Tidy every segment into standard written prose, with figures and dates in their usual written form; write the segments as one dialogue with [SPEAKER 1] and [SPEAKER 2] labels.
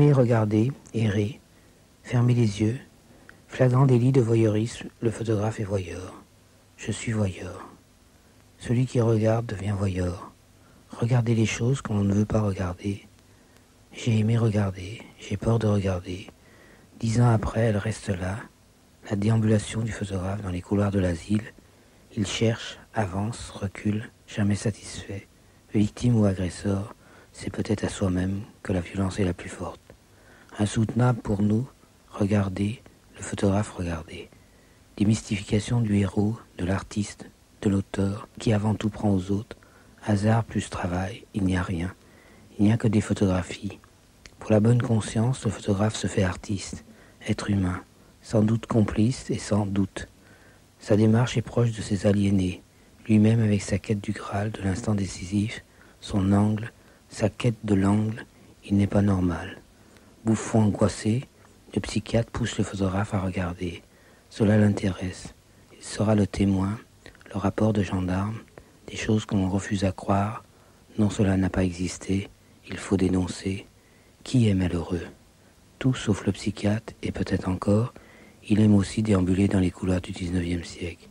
[SPEAKER 1] aimé regarder, errer, fermer les yeux, flagrant délit de voyeurisme, le photographe est voyeur. Je suis voyeur. Celui qui regarde devient voyeur. Regarder les choses qu'on ne veut pas regarder. J'ai aimé regarder, j'ai peur de regarder. 10 ans après, elle reste là, la déambulation du photographe dans les couloirs de l'asile. Il cherche, avance, recule, jamais satisfait. Victime ou agresseur, c'est peut-être à soi-même que la violence est la plus forte. Insoutenable pour nous, regarder, le photographe regarder. Démystification du héros, de l'artiste, de l'auteur, qui avant tout prend aux autres. Hasard plus travail, il n'y a rien. Il n'y a que des photographies. Pour la bonne conscience, le photographe se fait artiste, être humain, sans doute complice et sans doute. Sa démarche est proche de ses aliénés, lui-même avec sa quête du Graal, de l'instant décisif, son angle, sa quête de l'angle, il n'est pas normal. Bouffon angoissé, le psychiatre pousse le photographe à regarder. Cela l'intéresse. Il sera le témoin, le rapport de gendarme, des choses qu'on refuse à croire. Non, cela n'a pas existé, il faut dénoncer. Qui est malheureux? Tout sauf le psychiatre, et peut-être encore, il aime aussi déambuler dans les couloirs du 19e siècle.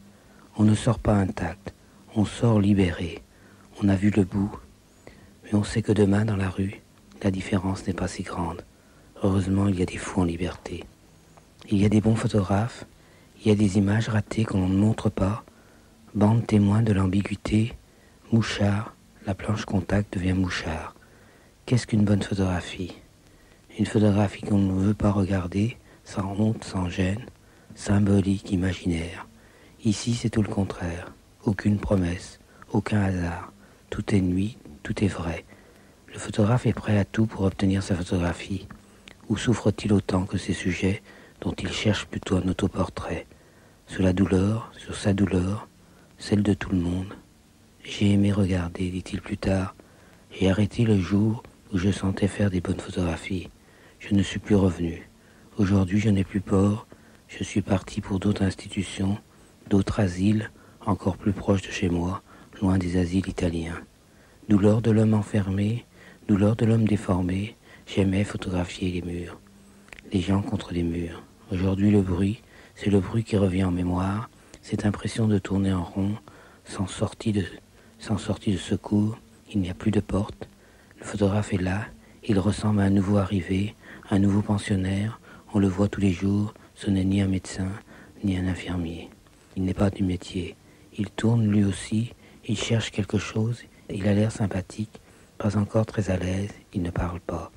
[SPEAKER 1] On ne sort pas intact, on sort libéré. On a vu le bout, mais on sait que demain, dans la rue, la différence n'est pas si grande. Heureusement, il y a des fous en liberté. Il y a des bons photographes, il y a des images ratées qu'on ne montre pas, bande témoin de l'ambiguïté, mouchard, la planche contact devient mouchard. Qu'est-ce qu'une bonne photographie? Une photographie qu'on ne veut pas regarder, sans honte, sans gêne, symbolique, imaginaire. Ici, c'est tout le contraire. Aucune promesse, aucun hasard. Tout est nuit, tout est vrai. Le photographe est prêt à tout pour obtenir sa photographie. Ou souffre-t-il autant que ces sujets dont il cherche plutôt un autoportrait? Sur la douleur, sur sa douleur, celle de tout le monde. J'ai aimé regarder, dit-il plus tard. J'ai arrêté le jour où je sentais faire des bonnes photographies. Je ne suis plus revenu. Aujourd'hui, je n'ai plus peur. Je suis parti pour d'autres institutions, d'autres asiles, encore plus proches de chez moi, loin des asiles italiens. Douleur de l'homme enfermé, douleur de l'homme déformé, j'aimais photographier les murs, les gens contre les murs. Aujourd'hui, le bruit, c'est le bruit qui revient en mémoire, cette impression de tourner en rond, sans sortie de secours, il n'y a plus de porte. Le photographe est là, il ressemble à un nouveau arrivé, un nouveau pensionnaire, on le voit tous les jours, ce n'est ni un médecin, ni un infirmier. Il n'est pas du métier, il tourne lui aussi, il cherche quelque chose, il a l'air sympathique, pas encore très à l'aise, il ne parle pas.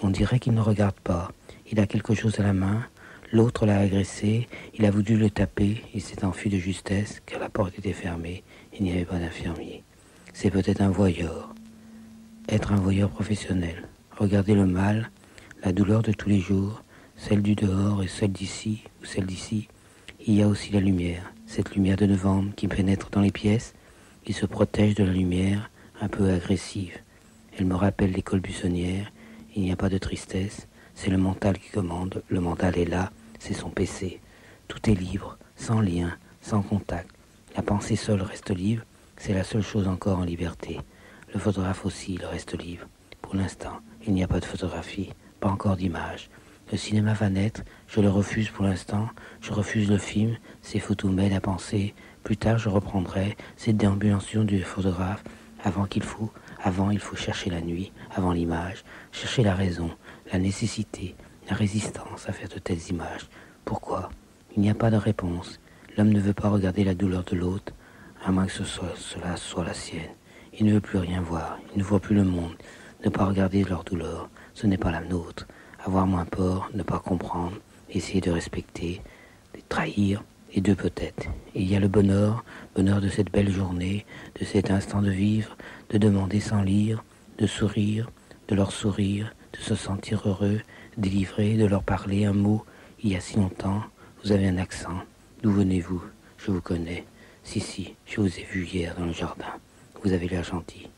[SPEAKER 1] On dirait qu'il ne regarde pas, il a quelque chose à la main, l'autre l'a agressé, il a voulu le taper, il s'est enfui de justesse, car la porte était fermée, il n'y avait pas d'infirmier. C'est peut-être un voyeur, être un voyeur professionnel, regarder le mal, la douleur de tous les jours, celle du dehors et celle d'ici ou celle d'ici. Il y a aussi la lumière, cette lumière de novembre qui pénètre dans les pièces, qui se protège de la lumière, un peu agressive. Elle me rappelle l'école buissonnière, il n'y a pas de tristesse, c'est le mental qui commande, le mental est là, c'est son PC. Tout est libre, sans lien, sans contact. La pensée seule reste libre, c'est la seule chose encore en liberté. Le photographe aussi, il reste libre. Pour l'instant, il n'y a pas de photographie, pas encore d'image. Le cinéma va naître, je le refuse pour l'instant, je refuse le film, ces photos m'aident à penser. Plus tard, je reprendrai cette déambulation du photographe. Avant, il faut chercher la nuit, avant l'image, chercher la raison, la nécessité, la résistance à faire de telles images. Pourquoi? Il n'y a pas de réponse. L'homme ne veut pas regarder la douleur de l'autre, à moins que cela soit la sienne. Il ne veut plus rien voir, il ne voit plus le monde. Ne pas regarder leur douleur, ce n'est pas la nôtre. Avoir moins peur, ne pas comprendre, essayer de respecter, de trahir, et deux peut-être. Et il y a le bonheur de cette belle journée, de cet instant de vivre, de demander sans lire, de sourire, de leur sourire, de se sentir heureux, délivré, de leur parler un mot. Il y a si longtemps, vous avez un accent. D'où venez-vous? Je vous connais. Si, je vous ai vu hier dans le jardin. Vous avez l'air gentil.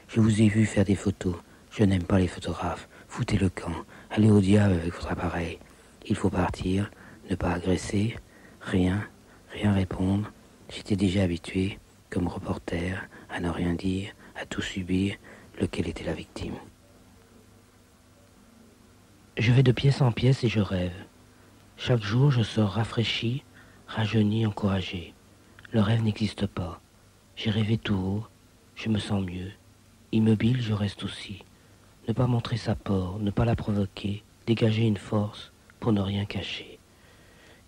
[SPEAKER 1] Je vous ai vu faire des photos. Je n'aime pas les photographes. Foutez le camp. Allez au diable avec votre appareil. Il faut partir, ne pas agresser, rien répondre. J'étais déjà habitué, comme reporter, à ne rien dire, à tout subir, lequel était la victime. Je vais de pièce en pièce et je rêve. Chaque jour, je sors rafraîchi, rajeuni, encouragé. Le rêve n'existe pas. J'ai rêvé tout haut, je me sens mieux. Immobile, je reste aussi. Ne pas montrer sa peur, ne pas la provoquer, dégager une force pour ne rien cacher.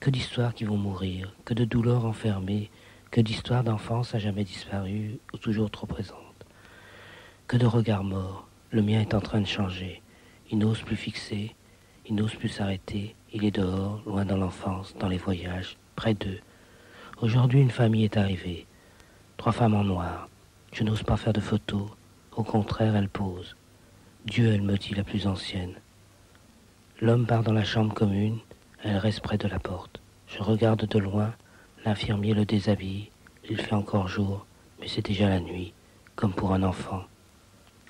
[SPEAKER 1] Que d'histoires qui vont mourir, que de douleurs enfermées, que d'histoires d'enfance à jamais disparues ou toujours trop présentes. Que de regards morts, le mien est en train de changer. Il n'ose plus fixer, il n'ose plus s'arrêter, il est dehors, loin dans l'enfance, dans les voyages, près d'eux. Aujourd'hui, une famille est arrivée. 3 femmes en noir. Je n'ose pas faire de photos. Au contraire, elles posent. Dieu, elle me dit, la plus ancienne. L'homme part dans la chambre commune, elle reste près de la porte. Je regarde de loin, l'infirmier le déshabille. Il fait encore jour, mais c'est déjà la nuit, comme pour un enfant.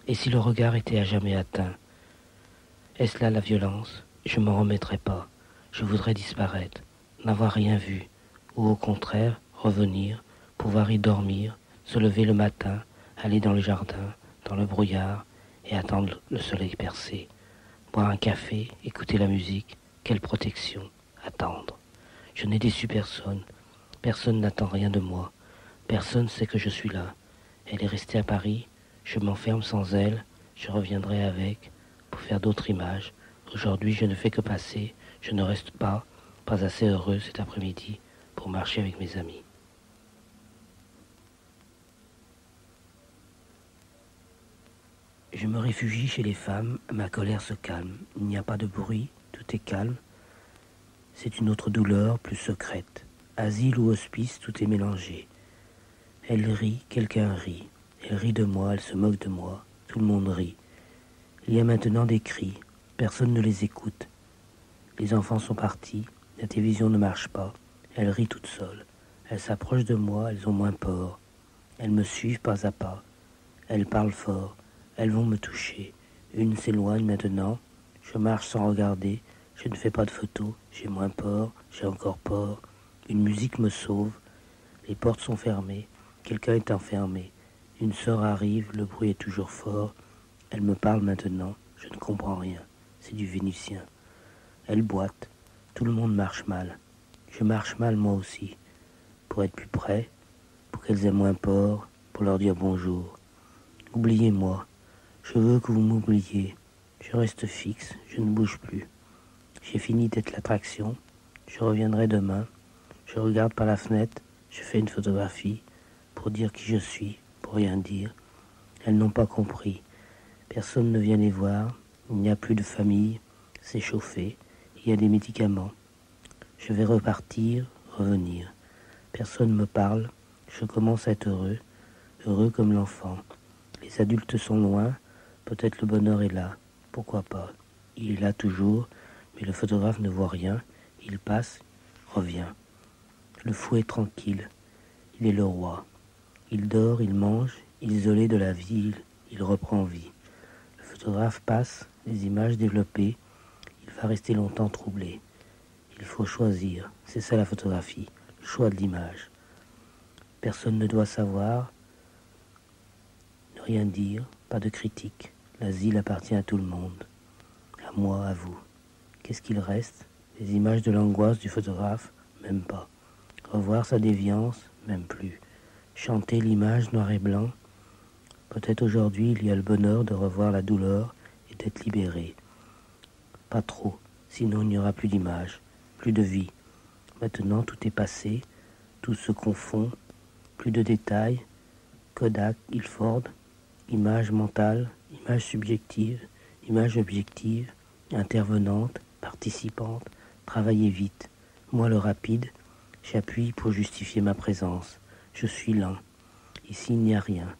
[SPEAKER 1] Et si le regard était à jamais atteint? Est-ce là la violence? Je m'en remettrai pas. Je voudrais disparaître, n'avoir rien vu, ou au contraire, revenir, pouvoir y dormir, se lever le matin, aller dans le jardin, dans le brouillard, et attendre le soleil percer. Boire un café, écouter la musique, quelle protection, attendre. Je n'ai déçu personne, personne n'attend rien de moi, personne sait que je suis là. Elle est restée à Paris, je m'enferme sans elle, je reviendrai avec, pour faire d'autres images. Aujourd'hui, je ne fais que passer, je ne reste pas assez heureux cet après-midi pour marcher avec mes amis. Je me réfugie chez les femmes, ma colère se calme. Il n'y a pas de bruit, tout est calme. C'est une autre douleur, plus secrète. Asile ou hospice, tout est mélangé. Elle rit, quelqu'un rit. Elle rit de moi, elle se moque de moi. Tout le monde rit. Il y a maintenant des cris. Personne ne les écoute. Les enfants sont partis. La télévision ne marche pas. Elles rient toutes seules. Elles s'approchent de moi, elles ont moins peur. Elles me suivent pas à pas. Elles parlent fort. Elles vont me toucher. Une s'éloigne maintenant. Je marche sans regarder. Je ne fais pas de photos. J'ai moins peur. J'ai encore peur. Une musique me sauve. Les portes sont fermées. Quelqu'un est enfermé. Une sœur arrive. Le bruit est toujours fort. Elle me parle maintenant. Je ne comprends rien. C'est du vénitien. Elle boite. Tout le monde marche mal. Je marche mal moi aussi. Pour être plus près. Pour qu'elles aient moins peur. Pour leur dire bonjour. Oubliez-moi. Je veux que vous m'oubliez. Je reste fixe, je ne bouge plus. J'ai fini d'être l'attraction. Je reviendrai demain. Je regarde par la fenêtre. Je fais une photographie pour dire qui je suis, pour rien dire. Elles n'ont pas compris. Personne ne vient les voir. Il n'y a plus de famille. C'est chauffé. Il y a des médicaments. Je vais repartir, revenir. Personne me parle. Je commence à être heureux. Heureux comme l'enfant. Les adultes sont loin. Peut-être le bonheur est là. Pourquoi pas? Il est là toujours, mais le photographe ne voit rien. Il passe, revient. Le fou est tranquille. Il est le roi. Il dort, il mange, isolé de la vie, il reprend vie. Le photographe passe, les images développées. Il va rester longtemps troublé. Il faut choisir. C'est ça la photographie, le choix de l'image. Personne ne doit savoir, ne rien dire, pas de critique. L'asile appartient à tout le monde. À moi, à vous. Qu'est-ce qu'il reste? Les images de l'angoisse du photographe? Même pas. Revoir sa déviance? Même plus. Chanter l'image noir et blanc? Peut-être aujourd'hui il y a le bonheur de revoir la douleur et d'être libéré. Pas trop, sinon il n'y aura plus d'image, plus de vie. Maintenant tout est passé, tout se confond, plus de détails. Kodak, Ilford, image mentale, image subjective, image objective, intervenante, participante, travailler vite. Moi le rapide, j'appuie pour justifier ma présence. Je suis lent. Ici il n'y a rien.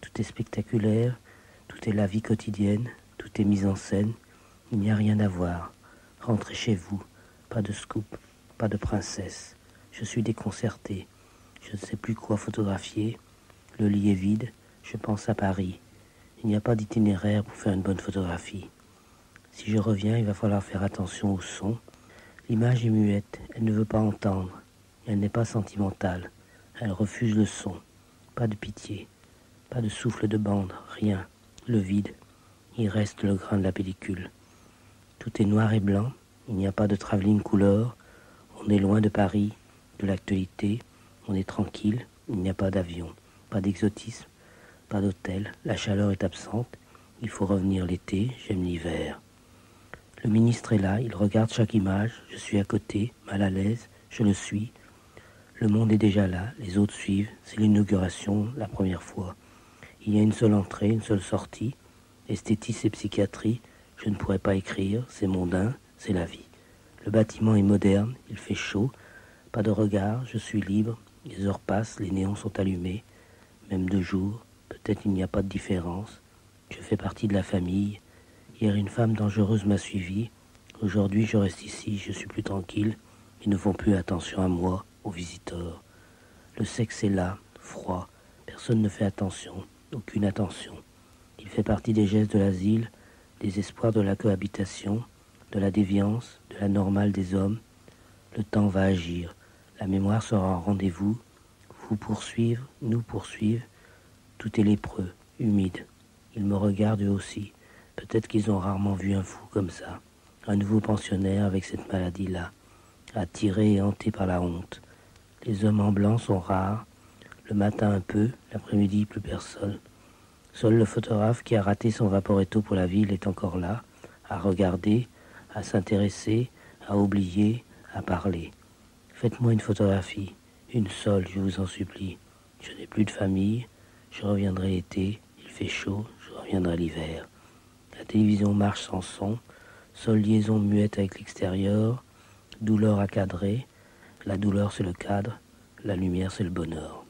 [SPEAKER 1] Tout est spectaculaire, tout est la vie quotidienne, tout est mise en scène. Il n'y a rien à voir. Rentrez chez vous. Pas de scoop, pas de princesse. Je suis déconcerté. Je ne sais plus quoi photographier. Le lit est vide. Je pense à Paris. Il n'y a pas d'itinéraire pour faire une bonne photographie. Si je reviens, il va falloir faire attention au son. L'image est muette. Elle ne veut pas entendre. Elle n'est pas sentimentale. Elle refuse le son. Pas de pitié. Pas de souffle de bande. Rien. Le vide. Il reste le grain de la pellicule. Tout est noir et blanc, il n'y a pas de travelling couleur, on est loin de Paris, de l'actualité, on est tranquille, il n'y a pas d'avion, pas d'exotisme, pas d'hôtel, la chaleur est absente, il faut revenir l'été, j'aime l'hiver. Le ministre est là, il regarde chaque image, je suis à côté, mal à l'aise, je le suis. Le monde est déjà là, les autres suivent, c'est l'inauguration, la première fois. Il y a une seule entrée, une seule sortie, esthétisme et psychiatrie, je ne pourrais pas écrire, c'est mondain, c'est la vie. Le bâtiment est moderne, il fait chaud, pas de regard, je suis libre, les heures passent, les néons sont allumés, même de jour, peut-être il n'y a pas de différence, je fais partie de la famille. Hier, une femme dangereuse m'a suivi. Aujourd'hui, je reste ici, je suis plus tranquille. Ils ne font plus attention à moi, aux visiteurs. Le sexe est là, froid. Personne ne fait attention, aucune attention. Il fait partie des gestes de l'asile, des espoirs de la cohabitation, de la déviance, de la normale des hommes. Le temps va agir. La mémoire sera en rendez-vous. Vous poursuivre, nous poursuivre. Tout est lépreux, humide. Ils me regardent eux aussi. Peut-être qu'ils ont rarement vu un fou comme ça, un nouveau pensionnaire avec cette maladie-là, attiré et hanté par la honte. Les hommes en blanc sont rares, le matin un peu, l'après-midi plus personne. Seul le photographe qui a raté son Vaporetto pour la ville est encore là, à regarder, à s'intéresser, à oublier, à parler. Faites-moi une photographie, une seule, je vous en supplie. Je n'ai plus de famille, je reviendrai l'été, il fait chaud, je reviendrai l'hiver. La télévision marche sans son, seule liaison muette avec l'extérieur, douleur à cadrer, la douleur c'est le cadre, la lumière c'est le bonheur.